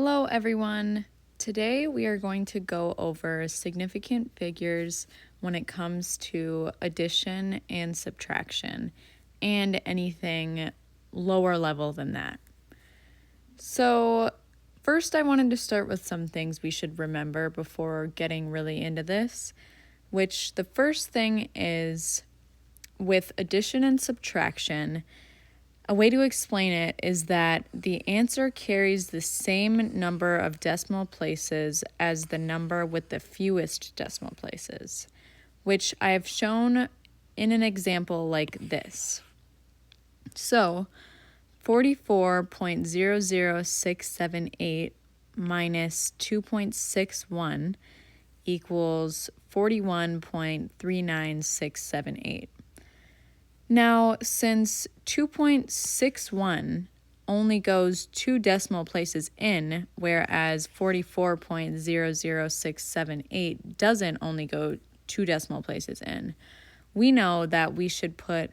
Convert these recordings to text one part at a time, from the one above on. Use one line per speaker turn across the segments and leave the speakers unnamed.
Hello everyone! Today we are going to go over significant figures when it comes to addition and subtraction and anything lower level than that. So first I wanted to start with some things we should remember before getting really into this, which the first thing is with addition and subtraction. A way to explain it is that the answer carries the same number of decimal places as the number with the fewest decimal places, which I have shown in an example like this. So, 44.00678 minus 2.61 equals 41.39678. Now, since 2.61 only goes 2 decimal places in, whereas 44.00678 doesn't only go 2 decimal places in, we know that we should put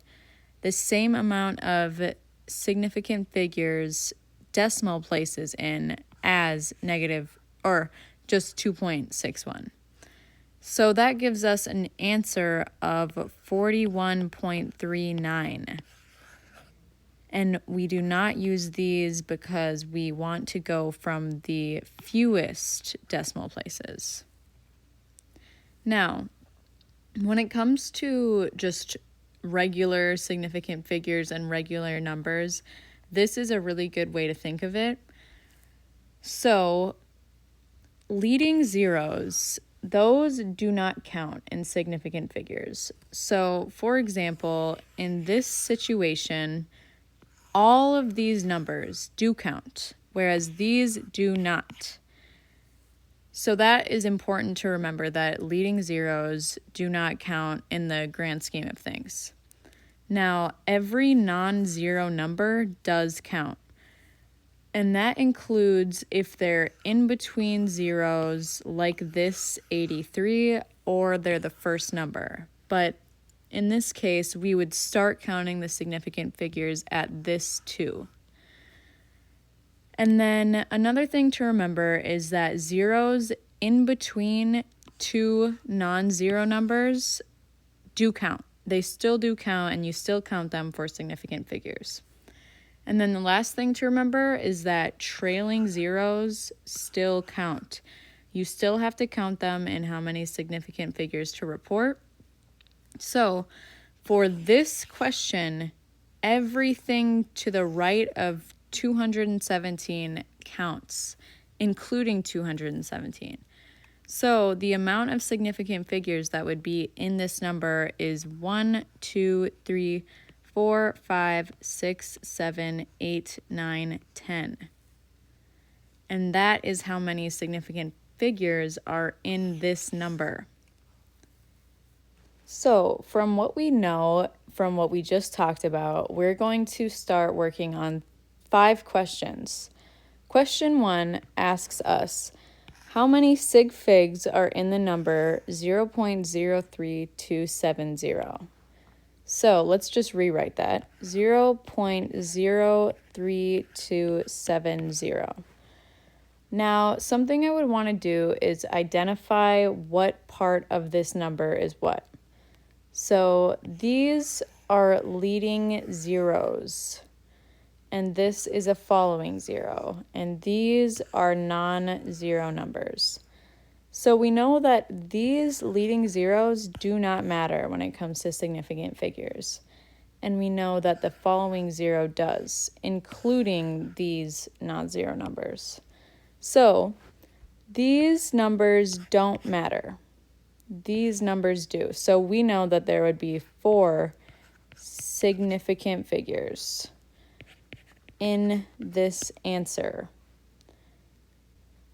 the same amount of significant figures decimal places in as negative, or just 2.61. So that gives us an answer of 41.39. And we do not use these because we want to go from the fewest decimal places. Now, when it comes to just regular significant figures and regular numbers, this is a really good way to think of it. So, leading zeros, those do not count in significant figures. So, for example, in this situation, all of these numbers do count, whereas these do not. So that is important to remember, that leading zeros do not count in the grand scheme of things. Now, every non-zero number does count. And that includes if they're in between zeros, like this 83, or they're the first number. But in this case, we would start counting the significant figures at this 2. And then another thing to remember is that zeros in between 2 non-zero numbers do count. They still do count, and you still count them for significant figures. And then the last thing to remember is that trailing zeros still count. You still have to count them in how many significant figures to report. So for this question, everything to the right of 217 counts, including 217. So the amount of significant figures that would be in this number is 1, 2, 3, 4, 5, 6, 7, 8, 9, 10. And that is how many significant figures are in this number. So from what we know, from what we just talked about, we're going to start working on 5 questions. Question 1 asks us, how many sig figs are in the number 0.03270? So let's just rewrite that, 0.03270. Now, something I would want to do is identify what part of this number is what. So these are leading zeros, and this is a following zero, and these are non-zero numbers. So we know that these leading zeros do not matter when it comes to significant figures. And we know that the following zero does, including these non-zero numbers. So these numbers don't matter. These numbers do. So we know that there would be 4 significant figures in this answer.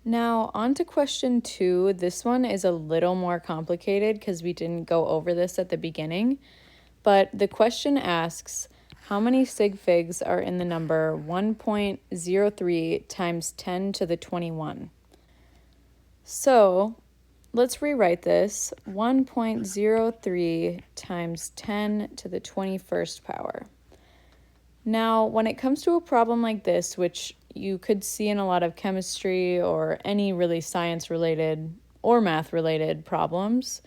Now, on to question 2. This one is a little more complicated because we didn't go over this at the beginning. But the question asks, how many sig figs are in the number 1.03 times 10 to the 21? So, let's rewrite this. 1.03 times 10 to the 21st power. Now, when it comes to a problem like this, which you could see in a lot of chemistry or any really science-related or math-related problems.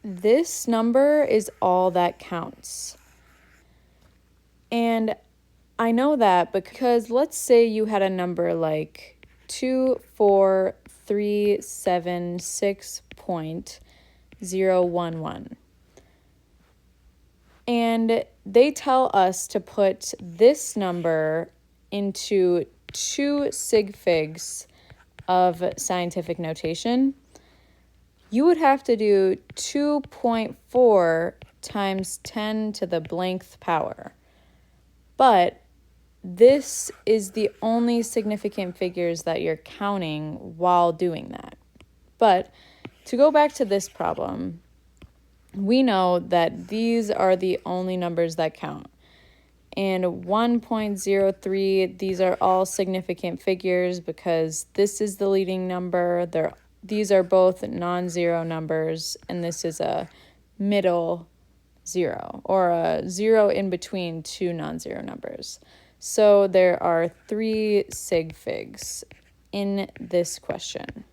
This number is all that counts. And I know that because let's say you had a number like 24376.011. And they tell us to put this number into 2 sig figs of scientific notation. You would have to do 2.4 times 10 to the blank power. But this is the only significant figures that you're counting while doing that. But to go back to this problem, we know that these are the only numbers that count. And 1.03, these are all significant figures because this is the leading number. These are both non-zero numbers, and this is a middle zero, or a zero in between two non-zero numbers. So there are 3 sig figs in this question.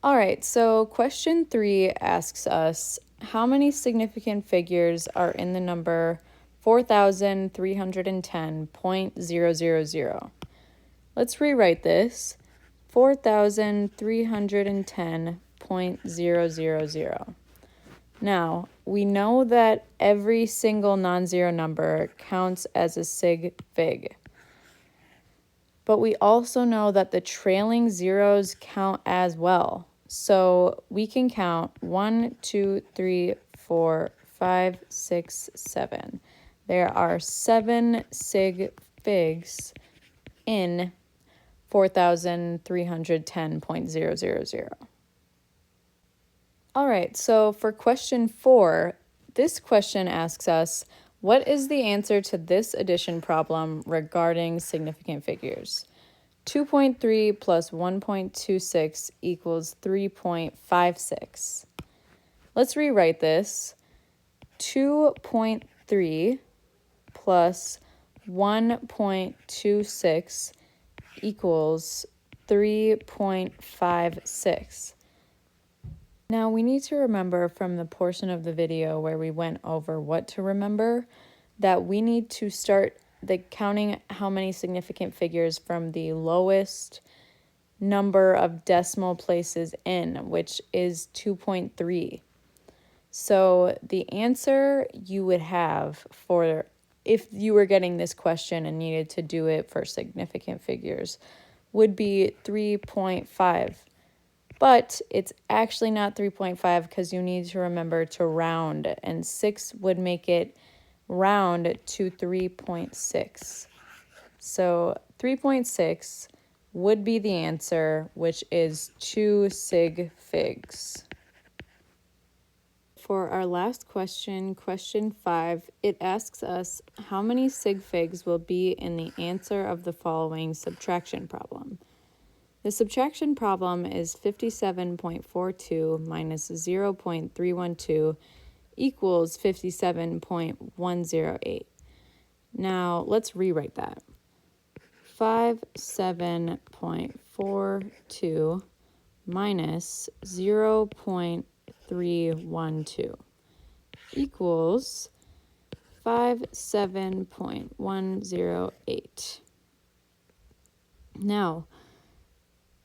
All right, so question 3 asks us, how many significant figures are in the number 4,310.000? Let's rewrite this, 4,310.000. Now, we know that every single non-zero number counts as a sig fig. But we also know that the trailing zeros count as well. So we can count 1, 2, 3, 4, 5, 6, 7. There are 7 sig figs in 4,310.000. All right, so for question 4, this question asks us, what is the answer to this addition problem regarding significant figures? 2.3 plus 1.26 equals 3.56. Let's rewrite this. 2.3 plus 1.26 equals 3.56. Now we need to remember from the portion of the video where we went over what to remember that we need to start the counting how many significant figures from the lowest number of decimal places in, which is 2.3. So the answer you would have for if you were getting this question and needed to do it for significant figures would be 3.5. But it's actually not 3.5 because you need to remember to round, and 6 would make it round to 3.6. So 3.6 would be the answer, which is 2 sig figs. For our last question, question 5, it asks us how many sig figs will be in the answer of the following subtraction problem. The subtraction problem is 57.42 minus 0.312 equals 57.108. Now, let's rewrite that. 57.42 minus 0.312 equals 57.108. Now,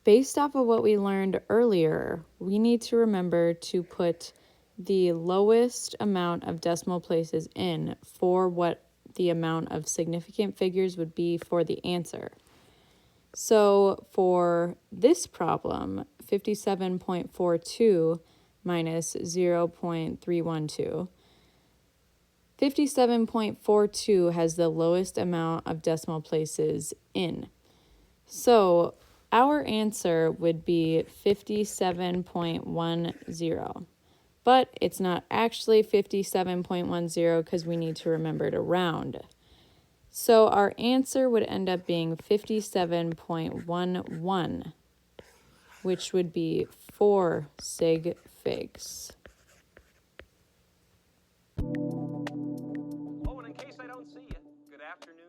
based off of what we learned earlier, we need to remember to put the lowest amount of decimal places in for what the amount of significant figures would be for the answer. So for this problem, 57.42 minus 0.312, 57.42 has the lowest amount of decimal places in. So our answer would be 57.10, but it's not actually 57.10 because we need to remember to round. So our answer would end up being 57.11, which would be 4 sig figs.
Oh, and in case I don't see you, good afternoon.